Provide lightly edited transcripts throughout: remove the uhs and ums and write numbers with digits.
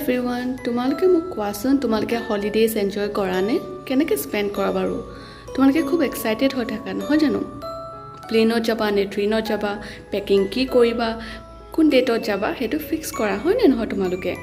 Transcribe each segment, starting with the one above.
Everyone তোমালোকে মোক কোৱাচোন তোমালোকে হলিডেজ এনজয় কৰা নে কেনেকৈ স্পেণ্ড কৰা বাৰু তোমালোকে খুব এক্সাইটেড হৈ থাকা নহয় জানো প্লেনত যাবা নে ট্ৰেইনত যাবা পেকিং কি কৰিবা কোন ডেটত যাবা সেইটো ফিক্স কৰা হয় নে নহয় তোমালোকে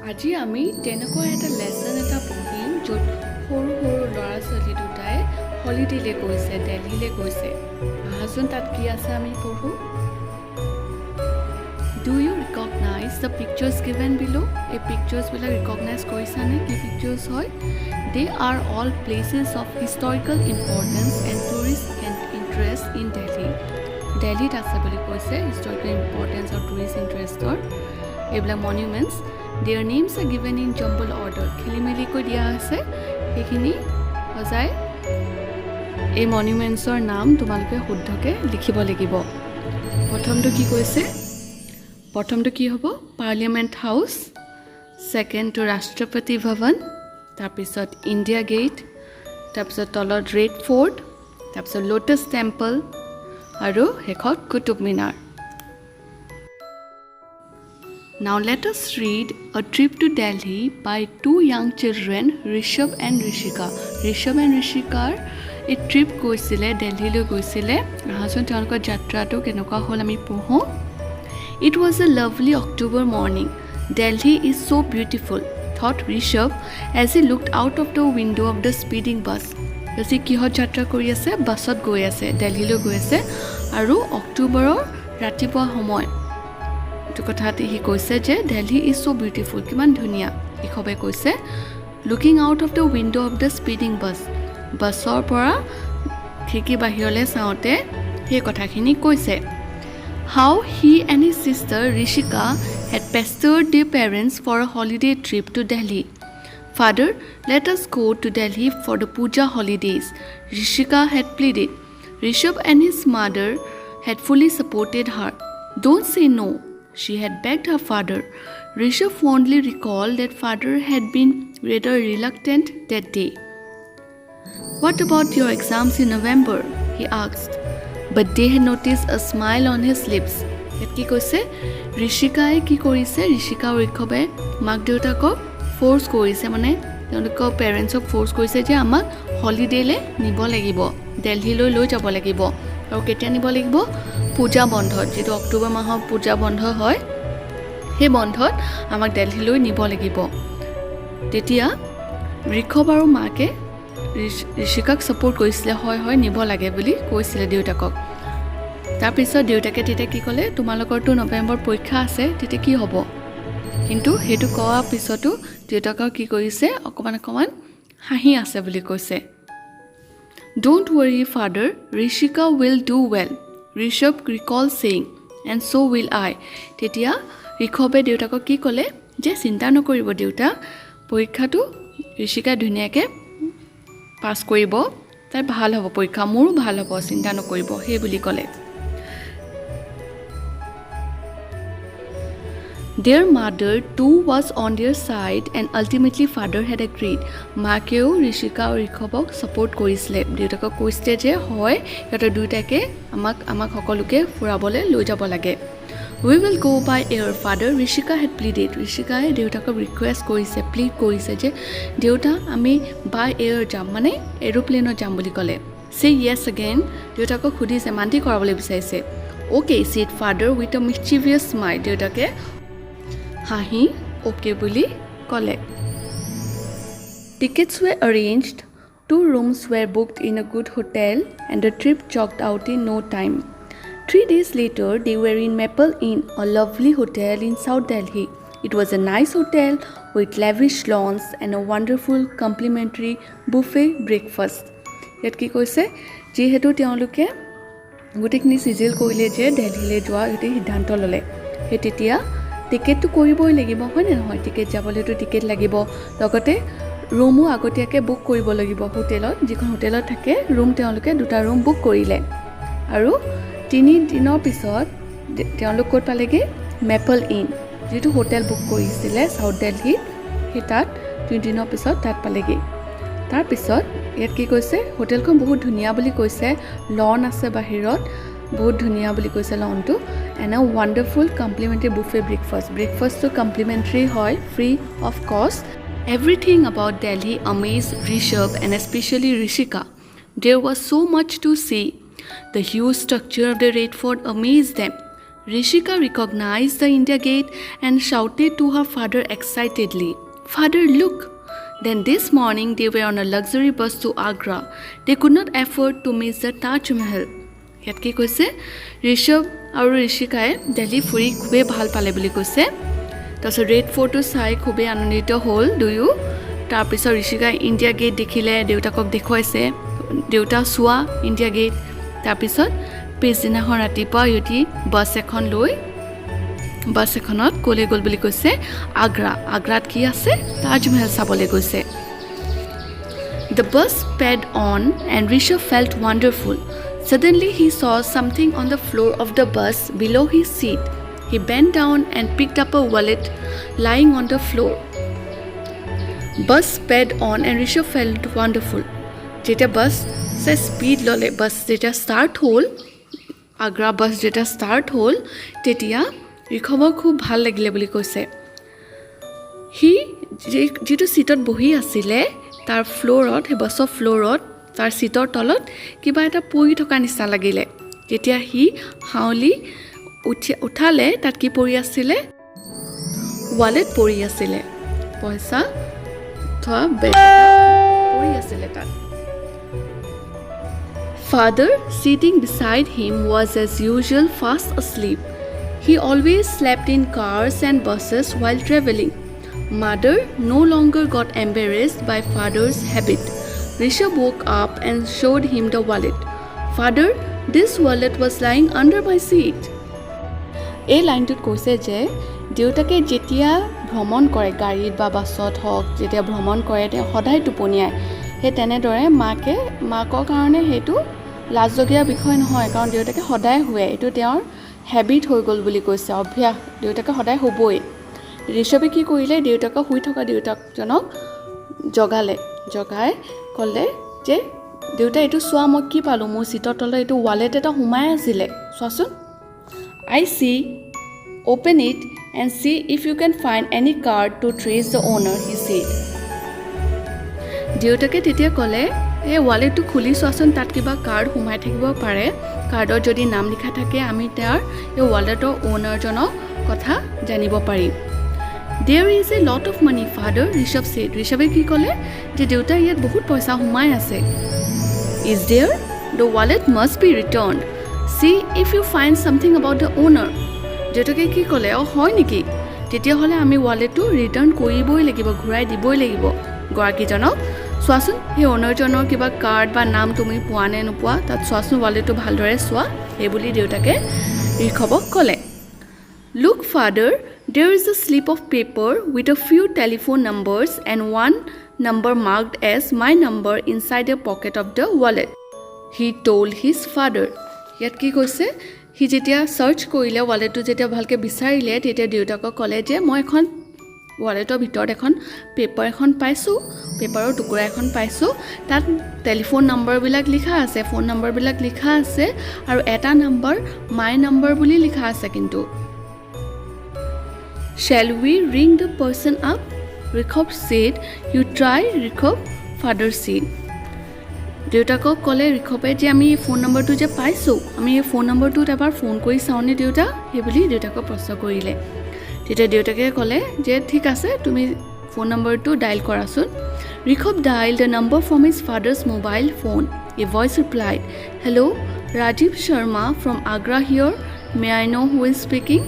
আজি আমি তেনেকুৱা এটা লেসন এটা পঢ়িম য'ত সৰু সৰু ল'ৰা ছোৱালী দুটাই হলিডেলৈ গৈছে দিল্লীলৈ গৈছে আহাচোন তাত কি আছে আমি পঢ়ো Do you recognize the pictures given below? A pictures will recognize koisane ki pictures hoy. They are all places of historical importance and tourist and interest in Delhi. Delhi ase boli koise historical importance or tourist interest or ebla monuments. Their names are given in jumble order. Khilimeli ko dia ase ekhini hojai ei monuments or naam tumaloke শুদ্ধকে লিখিব লাগিব প্ৰথমটো কি কৈছে প্ৰথমটো কি হ'ব parliament house second two ৰাষ্ট্ৰপতি ভৱন তাৰপিছত ইণ্ডিয়া গেট তাৰপিছত তলত ৰেড ফৰ্ট তাৰপিছত লোটাছ টেম্পল আৰু হেখত Qutub Minar Now let us read A Trip to Delhi by two young children Rishabh and Rishika Rishabh and Rishikar a trip গৈছিলে দিল্লীলৈ গৈছিলে আহাচোন তেওঁলোকৰ যাত্ৰাটো কেনেকুৱা হ'ল আমি পঢ়ো It was a lovely October morning. Delhi is so beautiful, thought Rishabh as he looked out of the window of the speeding bus. Yasi kihot jatra kori ase busot goi ase Delhi lo goi ase aru October ratipuwa homoy. To kothate hi koise je Delhi is so beautiful kiman dhuniya. Ikhobe koise looking out of the window of the speeding bus. Busor pora khiki bahirole saote he kothakhini koise. How he and his sister Rishika had pestered their parents for a holiday trip to Delhi. Father, let us go to Delhi for the puja holidays, Rishika had pleaded. Rishabh and his mother had fully supported her. Don't say no, she had begged her father. Rishabh fondly recalled that father had been rather reluctant that day. What about your exams in November? He asked. But they had noticed a smile on his lips. Yat ki koise Rishikae ki korise Rishika Rikhobe mak deutako force korise mane তেওঁলোকৰ পেৰেণ্টছক force কৰিছে যে আমাক হলিডেলে নিব লাগিব দিল্লীলৈ লৈ যাব লাগিব আৰু কেতিয়া নিব লাগিব পূজা বন্ধত যেটো অক্টোবৰ মাহৰ পূজা বন্ধ হয় সেই বন্ধত আমাক দিল্লীলৈ নিব লাগিব তেতিয়া ঋষভ আৰু মাকে ঋষিকাক সাপোৰ্ট কৰিছিলে হয় নিব লাগে বুলি কৈছিলে দেউতাকক তাৰ পিছত দেউতাকে তেতিয়া কি ক'লে তোমালোকৰটো নৱেম্বৰ পৰীক্ষা আছে তেতিয়া কি হ'ব কিন্তু হেতু কোৱা পিছতো দেউতাকক কি কৰিছে অকমান হাঁহি আছে বুলি কৈছে Don't worry father Rishika will do well Rishabh recalled saying and so will I তেতিয়া ঋষভে দেউতাকক কি ক'লে যে চিন্তা নকৰিব দেউতা পৰীক্ষাটো ঋষিকা ধুনীয়াকে পাস কৰিব তাই ভাল হ'ব পৰীক্ষা মোৰো ভাল হ'ব চিন্তা নকৰিব হে বুলি ক'লে Their mother too was on their side and ultimately father had agreed মাকেও ঋষিকা আৰু ঋষভক সাপোৰ্ট কৰিছিলে দেউতাকক কৈছে যে হয় এটা দুইটাকে আমাক সকলোকে ফুৰাবলৈ লৈ যাব লাগে We will go by air father Rishika had pleaded Rishikae দেউতাকক ৰিকুৱেষ্ট কৰিছে প্লিড কৰিছে যে দেউতা আমি by air যাম মানে এৰোপ্লেনত যাম বুলি ক'লে Say yes again দেউতাকক খুদিছে মান্তি কৰাবলৈ বিচাৰিছে Okay said father with a mischievous smile দেউতাকে হাঁহি okay বুলি ক'লে Tickets were arranged 2 rooms were booked in a good hotel and the trip chalked out in no time 3 days later, they were in Maple Inn, a lovely hotel in South Delhi. It was a nice hotel with lavish lawns and a wonderful complimentary buffet breakfast. Yat ki koise jehetu teoluke gutekni sigil koile je Delhi le joa ete siddhanto lole he tetia ticket to koriboi lagibo hoy na hoy ticket jabole to ticket lagibo logote room agotiake book koribo lagibo hotelot jikon hotelot thake room teoluke duta room book korile aru 3 দিনৰ পিছত তেওঁলোক ক'ত পালেগে maple in যেটো hotel book কৰিছিলে south দিল্লীত হিতাত 3 দিনৰ পিছত তাত পালেগে তাৰ পিছত ইয়াত কি কৈছে হোটেলখন বহুত ধুনিয়া বুলি কৈছে লন আছে বাহিৰত বহুত ধুনীয়া বুলি কৈছে লনটো এণ্ড আ ৱাণ্ডাৰফুল কমপ্লিমেণ্টাৰী বুফে ব্ৰেকফাষ্টটো কমপ্লিমেণ্টাৰী হয় ফ্ৰী অফ কষ্ট everything about Delhi amazed Rishabh and especially Rishika. There was so much to see. The huge structure of the Red Fort amazed them. Rishika recognized the India Gate and shouted to her father excitedly, "Father, look!" Then this morning they were on a luxury bus to Agra. They could not afford to miss the Taj Mahal. ইয়াত কি কৈছে ঋষভ আৰু ঋষিকাই দিল্লী ফুৰি খুবেই ভাল পালে বুলি কৈছে তাৰপিছত ৰেড ফৰ্টটো চাই খুবেই আনন্দিত হ'ল দুয়ো তাৰপিছত ঋষিকাই ইণ্ডিয়া গেট দেখিলে দেউতাকক দেখুৱাইছে দেউতা চোৱা ইণ্ডিয়া গেট তাৰপিছত পিছদিনাখন ৰাতিপুৱা ইহঁতি বাছ এখন লৈ বাছ এখনত ক'লৈ গ'ল বুলি কৈছে আগ্ৰাত কি আছে তাজমহল চাবলৈ গৈছে The bus sped on and Rishabh felt wonderful. Suddenly he saw something on the floor of the bus below his seat. He bent down and picked up a wallet lying on the floor. Bus sped on and Rishabh felt wonderful. Jeta bus se speed lole bus jeta start hol Agra bus jeta start hol tetia Rishabh khub bhal lagile boli koise. He jeto seatot bohi asile tar floorot he busor floorot তাৰ সিটৰ তলত কিবা এটা পৰি থকা নিচিনা লাগিলে যেতিয়া হি হাউলি উঠালে তাত কি পৰি আছিল ওয়ালেট পৰি আছিল পইচা থোৱা বেগ পৰি আছিল তাত Father sitting beside him was as usual fast asleep. He always slept in cars and buses while traveling. Mother no longer got embarrassed by father's habit. Rishabh woke up and showed him the wallet. Father, this wallet was lying under my seat. এই লাইনটোত কৈছে যে দেউতাকে যেতিয়া ভ্ৰমণ কৰে গাড়ীত বা বাছত হওক যেতিয়া ভ্ৰমণ কৰে তেওঁ সদায় টোপনিয়ায় সেই তেনেদৰে মাকৰ কাৰণে সেইটো লাজলগীয়া বিষয় নহয় কাৰণ দেউতাকে সদায় শুৱে এইটো তেওঁৰ হেবিট হৈ গ'ল বুলি কৈছে অভ্যাস দেউতাকে সদায় শুবই ঋষভে কি কৰিলে দেউতাকক শুই থকা দেউতাকজনক জগাই ক'লে যে দেউতা এইটো চোৱা মই কি পালোঁ মোৰ চিটৰ তলত এইটো ৱালেট এটা সোমাই আছিলে চোৱাচোন I see, open it and see if you can find any card to trace the owner, he said. দেউতাকে তেতিয়া ক'লে এই ৱালেটটো খুলি চোৱাচোন তাত কিবা কাৰ্ড সোমাই থাকিব পাৰে কাৰ্ডত যদি নাম লিখা থাকে আমি তাৰ এই ৱালেটৰ অ'নাৰজনৰ কথা জানিব পাৰিম There is a lot of money, father, Rishabh said. Rishabhe ki kole je deuta yat bahut paisa humai ase. Is there? The wallet must be returned. See if you find something about the owner. Deutake ki kole o hoy niki? Tetia hole ami wallet to return koriboi lagibo, ghurai diboi lagibo. Goraki janok soasun he owner janor kiba card ba naam tumi poa ne nopua tat soasun wallet to bhaldore soa ei boli deutake Rishabhok kole. Look, father, there is a slip of paper with a few telephone numbers and one number marked as my number inside the pocket of the wallet. He told his father. Yat ki koise? He jetia search korile wallet to jetia bhalke bisarile tetia deutako kole je moi ekhon wallet or bhitor ekhon paper ekhon paisu paper or tukura ekhon paisu tat telephone number bilak likha ase phone number bilak likha ase aru eta number my number boli likha ase kintu Shall we ring the person up? Rishabh said. You try, Rishabh, father said. দেউতাকক ক'লে ঋষভে যে আমি এই phone নম্বৰটো যে পাইছোঁ আমি এই ফোন নম্বৰটোত এবাৰ ফোন কৰি চাওঁনে দেউতা সেই বুলি দেউতাকক প্ৰশ্ন কৰিলে তেতিয়া দেউতাকে ক'লে যে ঠিক আছে তুমি ফোন নম্বৰটো ডায়েল কৰাচোন Rishabh dialed the number from his father's mobile phone. A voice replied, Hello, Rajiv Sharma from Agra here. May I know who is speaking?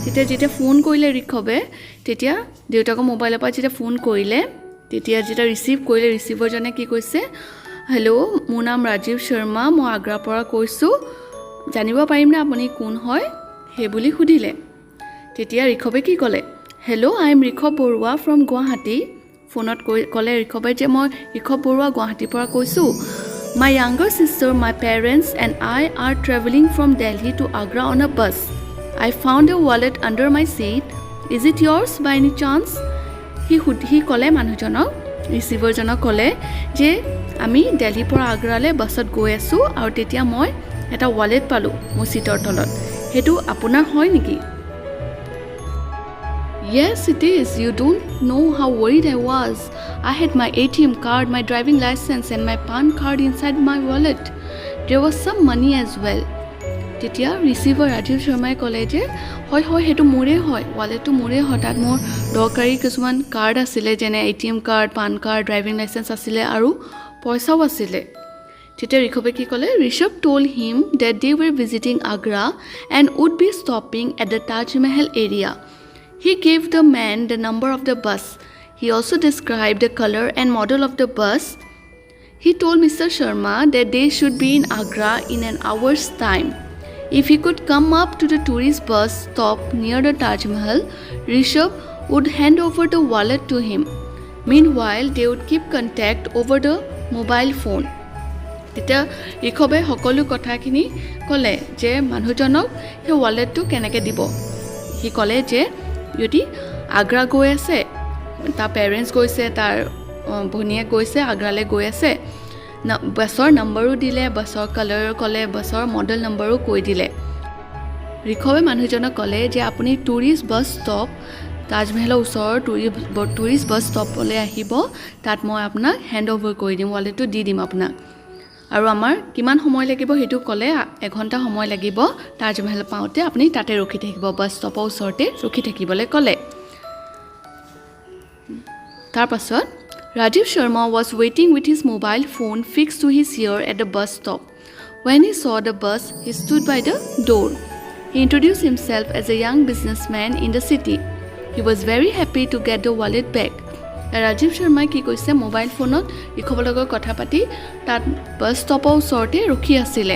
তেতিয়া যেতিয়া ফোন কৰিলে ঋষভে তেতিয়া দেউতাকৰ মোবাইলৰ পৰা যেতিয়া ফোন কৰিলে তেতিয়া যেতিয়া ৰিচিভ কৰিলে ৰিচিভাৰজনে কি কৈছে হেল্ল' মোৰ নাম ৰাজীৱ শৰ্মা মই আগ্ৰাৰ পৰা কৈছোঁ জানিব পাৰিমনে আপুনি কোন হয় সেই বুলি সুধিলে তেতিয়া ঋষভে কি ক'লে hello' I am Rishabh Baruah from Guwahati ফোনত ক'লে ঋষভে যে মই ঋষভ বৰুৱা গুৱাহাটীৰ পৰা কৈছোঁ My younger sister, my parents and I are traveling from Delhi to Agra on a bus. I found a wallet under my seat. Is it yours by any chance? He kole manujonok receiver jonok kole je ami Delhi pora Agra le busot goi asu aru tetia moi এটা wallet পালোঁ মোৰ চিটৰ তলত সেইটো আপোনাৰ হয় নেকি Yes, it is. You don't know how worried I was. I had my ATM card, my driving license and my PAN card inside my wallet. There was some money as well. তেতিয়া receiver Rajiv শৰ্মাই ক'লে যে হয় সেইটো মোৰে হয় ৱালেটটো মোৰে হয় তাত মোৰ দৰকাৰী কিছুমান কাৰ্ড আছিলে যেনে ATM card PAN card driving licence আছিলে আৰু পইচাও আছিলে তেতিয়া ঋষভে কি ক'লে Rishabh told him that they were visiting Agra and would be stopping at the Taj Mahal area. He gave the man the number of the bus. He also described the color and model of the bus. He told Mr. Sharma that they should be in Agra in an hour's time. If he could come up to the tourist bus stop near the Taj Mahal, Rishabh would hand over the wallet to him. Meanwhile, they would keep contact over the mobile phone. তেতিয়া ঋষভে সকলো কথাখিনি ক'লে যে মানুহজনক সেই ৱালেটটো কেনেকৈ দিব সি ক'লে যে যদি আগ্ৰা গৈ আছে তাৰ পেৰেণ্টছ গৈছে তাৰ ভনীয়েক গৈছে আগ্ৰালৈ গৈ আছে বাছৰ নম্বৰো দিলে বাছৰ কালাৰ ক'লে বাছৰ মডেল নম্বৰো কৈ দিলে ঋষভে মানুহজনক ক'লে যে আপুনি টুৰিষ্ট বাছ ষ্টপ তাজমহলৰ ওচৰৰ টুৰিষ্ট বাছ ষ্টপলৈ আহিব তাত মই আপোনাক হেণ্ড অভাৰ কৰি দিম ৱালেটটো দি দিম আপোনাক আৰু আমাৰ কিমান সময় লাগিব সেইটো ক'লে এঘণ্টা সময় লাগিব তাজমহল পাওঁতে আপুনি তাতে ৰখি থাকিব বাছ ষ্টপৰ ওচৰতে ৰখি থাকিবলৈ ক'লে তাৰ পাছত Rajiv Sharma was waiting with his mobile phone fixed to his ear at the bus stop. When he saw the bus, he stood by the door. He introduced himself as a young businessman in the city. He was very happy to get the wallet back. Rajiv Sharma কি কৈছে mobile ফোনত ঋষভৰ লগত কথা পাতি তাত bus ষ্টপৰ ওচৰতে ৰখি আছিল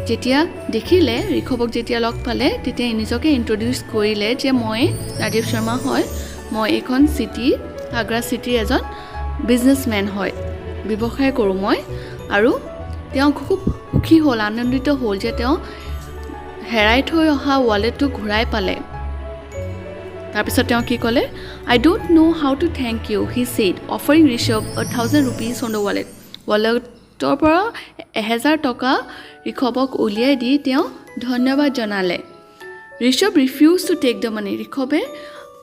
যেতিয়া দেখিলে ঋষভক যেতিয়া লগ পালে তেতিয়া নিজকে ইন্ট্ৰোডিউস কৰিলে যে মই ৰাজীৱ শৰ্মা হয় মই এখন সিটি আগ্ৰা সিটিৰ এজন বিজনেছমেন হয় ব্যৱসায় কৰোঁ মই আৰু তেওঁ খুব সুখী হ'ল আনন্দিত হ'ল যে তেওঁ হেৰাই থৈ অহা ৱালেটটো ঘূৰাই পালে তাৰপিছত তেওঁ কি ক'লে I don't know how to thank you he said offering Rishabh 1000 rupees on the ৱালেটৰ পৰা 1000 টকা ঋষভক উলিয়াই দি তেওঁ ধন্যবাদ জনালে Rishabh refused to take the money ঋষভে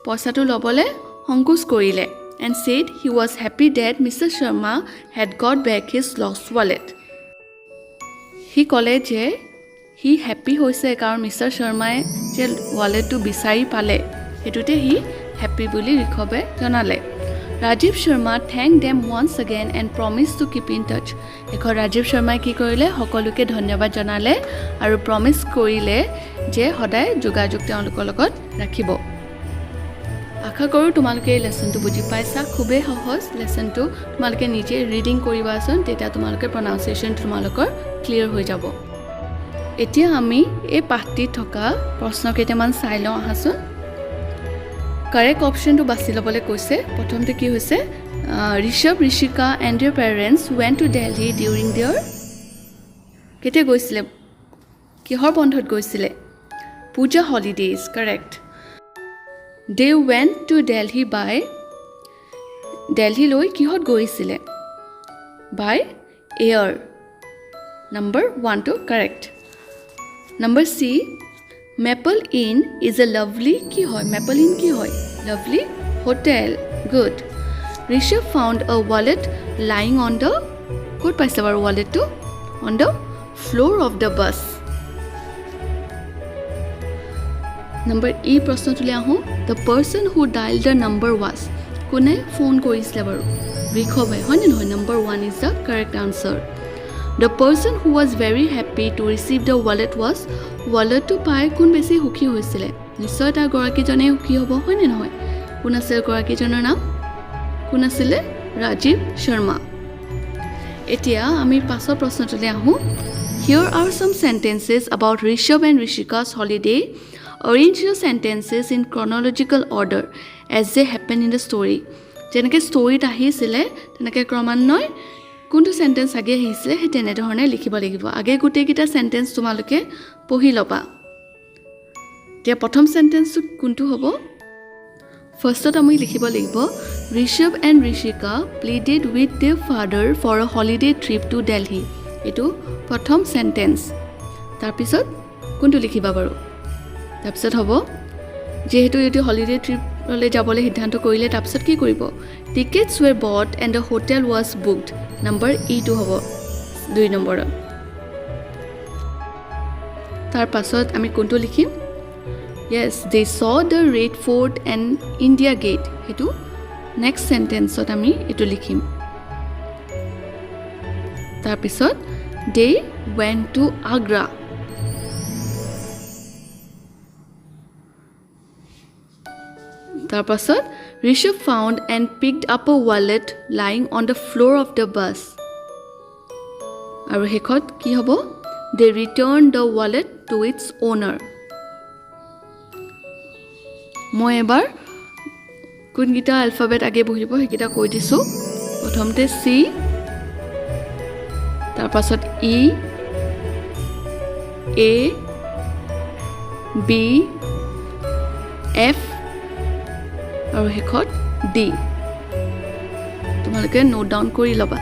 পইচাটো ল'বলৈ সংকোচ কৰিলে and said he was happy that Mr. Sharma had got back his lost wallet. He ক'লে যে he happy হৈছে কাৰণ Mr. Sharma যে walletটো বিচাৰি পালে হেতুতে he happy বুলি ঋষভে জনালে Rajiv Sharma thanked them once again and promised to keep in touch. এখন Rajiv Sharma কি কৰিলে সকলোকে ধন্যবাদ জনালে আৰু প্ৰমিস কৰিলে যে সদায় যোগাযোগ তেওঁলোকৰ লগত ৰাখিব আশা কৰোঁ তোমালোকে এই লেসনটো বুজি পাইছা খুবেই সহজ লেসনটো তোমালোকে নিজে ৰিডিং কৰিবাচোন তেতিয়া তোমালোকে প্ৰনাউন্সিয়েচন তোমালোকৰ ক্লিয়াৰ হৈ যাব এতিয়া আমি এই পাঠটি থকা প্ৰশ্ন কেইটামান চাই লওঁ আহাচোন কাৰেক্ট অপশনটো বাছি ল'বলৈ কৈছে প্ৰথমতে কি হৈছে Rishabh Rishika and their parents went to Delhi during their কেতিয়া গৈছিলে কিহৰ বন্ধত গৈছিলে পূজা holidays correct They went to Delhi by Delhi লৈ কিহত গৈছিলে by air number 1 to correct number C Maple Inn is a lovely কি হয় Maple Inn কি হয় lovely hotel good Rishabh found a wallet lying on the ক'ত পাইছে বাৰু wallet to on the floor of the bus Number E প্ৰশ্নটোলৈ আহো The person who dialed the number was কোনে phone কৰিছিলে বাৰু ঋষভে হয় নহয় number 1 is the correct answer The person who was very happy to receive the wallet was wallet to পাই কোন বেছি সুখী হৈছিলে নিশ্চয় তাৰ গৰাকীজনে সুখী হ'ব হয় নহয় কোন আছিল গৰাকীজনৰ নাম কোন আছিল ৰাজীৱ শৰ্মা এতিয়া আমি পাছৰ প্ৰশ্নটোলৈ আহো Here are some sentences about Rishabh and Rishika's holiday Arrange your sentences in chronological order as they happen in the story. যেনেকৈ ষ্টৰীত আহিছিলে তেনেকৈ ক্ৰমান্বয়ে কোনটো সেন্টেন্স আগে আহিছিলে সেই তেনেধৰণে লিখিব লাগিব আগে গোটেইকেইটা সেন্টেন্স তোমালোকে পঢ়ি ল'বা এতিয়া প্ৰথম সেন্টেন্সটো কোনটো হ'ব ফাৰ্ষ্টত আমি লিখিব লাগিব Rishabh and Rishika pleaded with their father for a holiday trip to Delhi এটো প্ৰথম সেন্টেন্স তাৰপিছত কোনটো লিখিবা বাৰু তাৰপিছত হ'ব যেহেতু এইটো হলিডে ট্ৰিপলৈ যাবলৈ সিদ্ধান্ত কৰিলে তাৰপিছত কি কৰিব টিকেটছ ৱেৰ বট and the hotel was booked number ইটো হ'ব 2 নম্বৰত তাৰ পাছত আমি কোনটো লিখিম yes they saw the red fort and india gate হেতু নেক্সট সেন্টেন্সত আমি এটো লিখিম তাৰ পিছত they went to agra তাৰ পাছত Rishabh found and picked up a wallet lying on the floor of the bus আৰু হেকত কি হ'ব they returned the wallet to its owner মই এবাৰ কোনগিটা আলফাবেট আগে বহিব হেকিটা কৈ দিছো প্ৰথমতে C তাৰ পাছত E A B F আৰু হেকত D তোমালোকে নোট ডাউন কৰি লবা